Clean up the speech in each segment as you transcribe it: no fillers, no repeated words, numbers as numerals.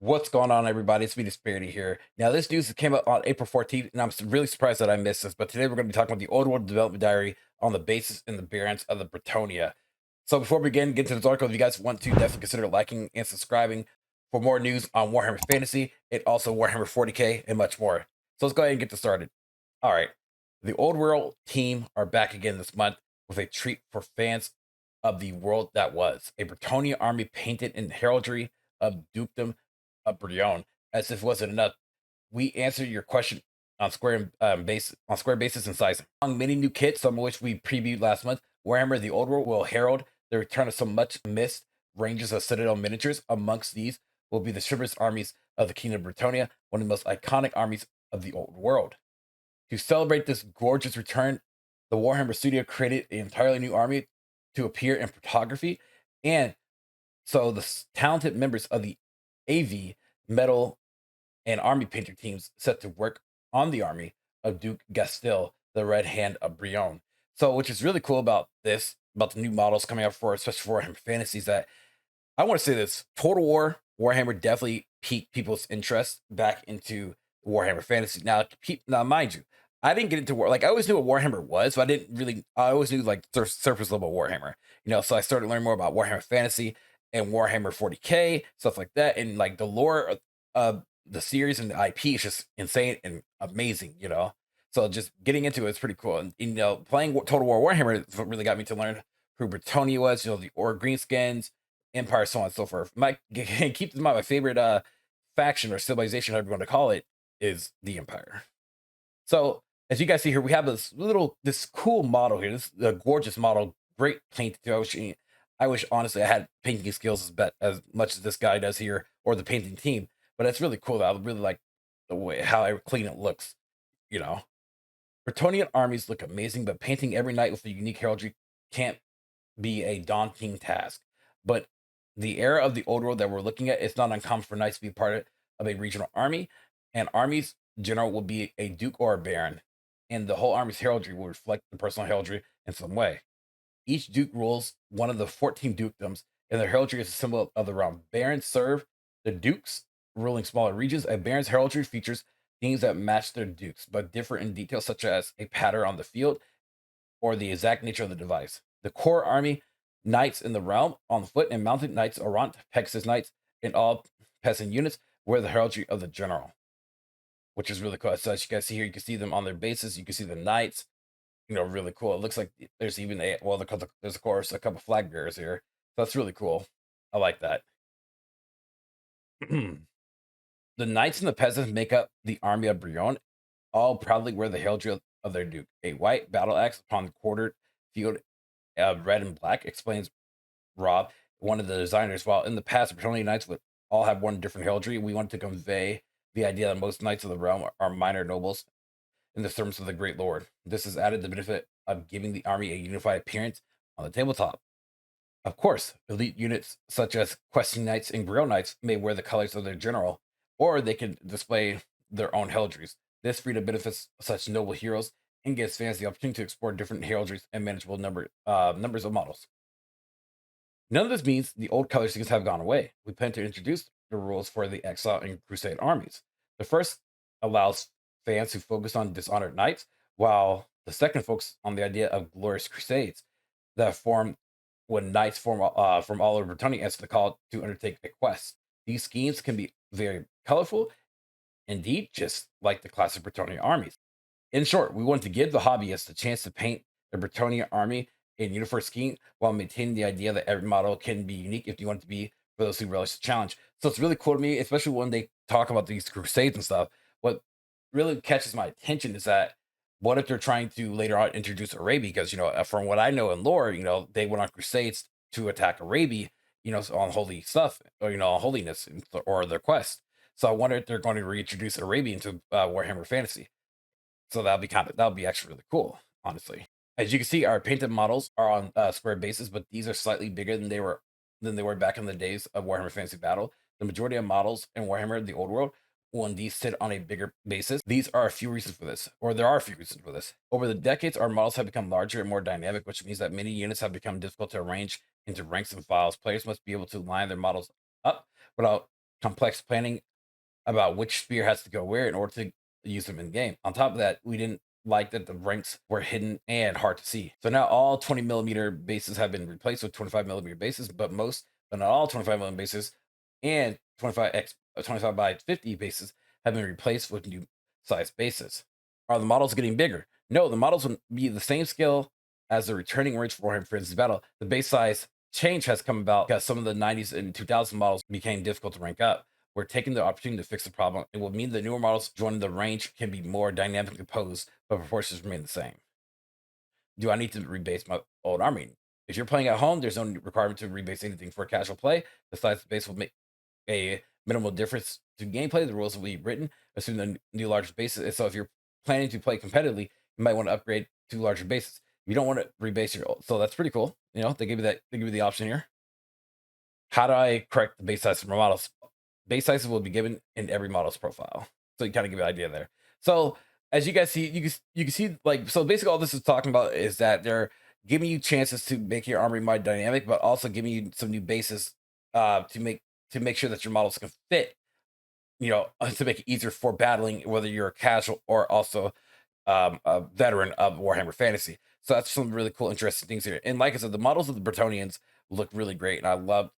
What's going on, everybody? It's me, DisBearity here. Now, this news came out on April 14th, and really surprised that I missed this. But today we're going to be talking about the Old World Development Diary on the basis and the variants of the Bretonnia. So before we get into this article, if you guys want to, definitely consider liking and subscribing for more news on Warhammer Fantasy and also Warhammer 40k and much more. So let's go ahead and get this started. All right. The Old World team are back again this month with a treat for fans of the world that was. A Bretonnia army painted in heraldry of dukedom of Brion. As if it wasn't enough, we answered your question on square basis and sizing. Among many new kits, some of which we previewed last month, Warhammer the Old World will herald the return of some much missed ranges of Citadel miniatures. Amongst these will be the chivalrous armies of the Kingdom of Bretonnia, one of the most iconic armies of the Old World. To celebrate this gorgeous return, the Warhammer Studio created an entirely new army to appear in photography, and so the talented members of the AV, Metal, and Army Painter teams set to work on the army of Duke Gastil, the Red Hand of Brion. So, which is really cool about this, about the new models coming out for, especially for Warhammer Fantasies, that I want to say this: Total War Warhammer definitely piqued people's interest back into Warhammer Fantasy. Now, mind you, I didn't get into war. Like I always knew what Warhammer was, but I didn't really. I always knew like surface level Warhammer. So I started learning more about Warhammer Fantasy and Warhammer 40k stuff like that, and like the lore of the series and the IP is just insane and amazing. So just getting into it is pretty cool. And playing Total War Warhammer is what really got me to learn who Bretonnia was. The Or Greenskins, Empire, so on and so forth. Keep in mind, my favorite faction or civilization, however you want to call it, is the Empire. So as you guys see here, we have this cool model here. This is a gorgeous model, great paint. I wish honestly I had painting skills as much as this guy does here, or the painting team. But it's really cool. I really like the way how clean it looks. You know, Bretonian armies look amazing, but painting every night with a unique heraldry can't be a daunting task. But the era of the old world that we're looking at, it's not uncommon for knights to be part of a regional army, and army's general will be a duke or a baron, and the whole army's heraldry will reflect the personal heraldry in some way. Each duke rules one of the 14 dukedoms, and their heraldry is a symbol of the realm. Barons serve the dukes, ruling smaller regions. A baron's heraldry features things that match their dukes, but differ in detail, such as a pattern on the field or the exact nature of the device. The core army, knights in the realm, on foot and mounted knights, Orant, Pegasus knights, and all peasant units wear the heraldry of the general, which is really cool. So as you guys see here, you can see them on their bases. You can see the knights, really cool. It looks like there's even there's of course a couple flag bearers here. So that's really cool. I like that. The knights and the peasants make up the army of Brion, all proudly wear the heraldry of their duke. A white battle axe upon the quartered field, red and black, explains Rob, one of the designers. While in the past, Bretonnia knights would all have one different heraldry, we wanted to convey the idea that most knights of the realm are minor nobles in the terms of the Great Lord. This has added the benefit of giving the army a unified appearance on the tabletop. Of course, elite units such as questing knights and grill knights may wear the colors of their general, or they can display their own heraldries. This freedom benefits such noble heroes and gives fans the opportunity to explore different heraldries and manageable numbers of models. None of this means the old color schemes have gone away. We plan to introduce the rules for the Exile and Crusade armies. The first allows fans to focus on dishonored knights, while the second focuses on the idea of glorious crusades that form when knights from all over Britannia answer the call to undertake a quest. These schemes can be very colorful, indeed, just like the classic Britannia armies. In short, we want to give the hobbyists a chance to paint the Bretonnia army in uniform scheme while maintaining the idea that every model can be unique if you want it to be for those who relish the challenge. So it's really cool to me, especially when they talk about these crusades and stuff. What really catches my attention is that what if they're trying to later on introduce Arabia? Because from what I know in lore, they went on crusades to attack Arabia, on holy stuff, or on holiness or their quest. So I wonder if they're going to reintroduce Arabia into Warhammer Fantasy. So that'll be actually really cool, honestly. As you can see, our painted models are on square bases, but these are slightly bigger than they were back in the days of Warhammer Fantasy Battle. The majority of models in Warhammer the Old World, when these sit on a bigger basis, there are a few reasons for this. Over the decades, our models have become larger and more dynamic, which means that many units have become difficult to arrange into ranks and files. Players must be able to line their models up without complex planning about which spear has to go where in order to use them in game. On top of that, we didn't like that the ranks were hidden and hard to see. So now all 20 millimeter bases have been replaced with 25 millimeter bases, but but not all 25 millimeter bases and 25 by 50 bases have been replaced with new size bases. Are the models getting bigger? No, the models will be the same scale as the returning range for Warhammer Fantasy Battle. The base size change has come about because some of the 90s and 2000 models became difficult to rank up. We're taking the opportunity to fix the problem. It will mean that newer models joining the range can be more dynamically posed, but proportions remain the same. Do I need to rebase my old army? If you're playing at home, there's no requirement to rebase anything for casual play. The size base will make a minimal difference to gameplay. The rules will be written, assuming the new larger bases. And so if you're planning to play competitively, you might want to upgrade to larger bases. You don't want to rebase your old. So that's pretty cool. You know, they give you that, they give you the option here. How do I correct the base size for my models? Base sizes will be given in every model's profile. So you kind of give an idea there. So as you guys see, you can see like, so basically all this is talking about is that they're giving you chances to make your army more dynamic, but also giving you some new bases to make sure that your models can fit, you know, to make it easier for battling, whether you're a casual or also a veteran of Warhammer Fantasy. So that's some really cool, interesting things here. And like I said, the models of the Bretonnians look really great, and I love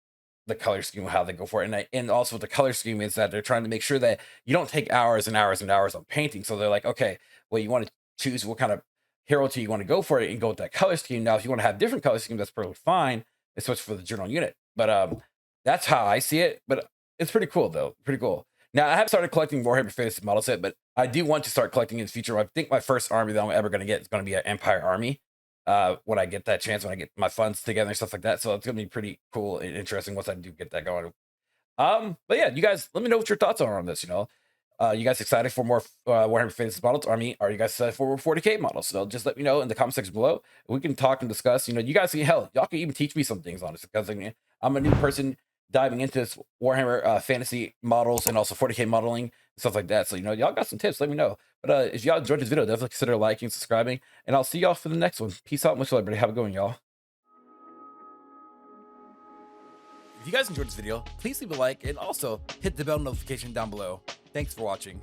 the color scheme of how they go for it. And also the color scheme is that they're trying to make sure that you don't take hours and hours and hours on painting. So they're like, okay, well, you want to choose what kind of hero team you want to go for it and go with that color scheme. Now, if you want to have different color scheme, that's perfectly fine, especially for the general unit. But that's how I see it. But it's pretty cool though. Pretty cool. Now I have started collecting Warhammer Fantasy model set, but I do want to start collecting in the future. I think my first army that I'm ever going to get is going to be an Empire army. When I get that chance, when I get my funds together and stuff like that. So it's gonna be pretty cool and interesting once I do get that going. But yeah, you guys, let me know what your thoughts are on this. You know, you guys excited for more Warhammer Fantasy models? Are you guys excited for 40K models? So just let me know in the comment section below. We can talk and discuss. You know, you guys can y'all can even teach me some things on this because I mean, I'm a new person diving into this Warhammer Fantasy models and also 40K modeling and stuff like that. So you know, y'all got some tips. Let me know. But if y'all enjoyed this video, definitely consider liking, subscribing, and I'll see y'all for the next one. Peace out, much love, everybody. Have a good one, y'all. If you guys enjoyed this video, please leave a like and also hit the bell notification down below. Thanks for watching.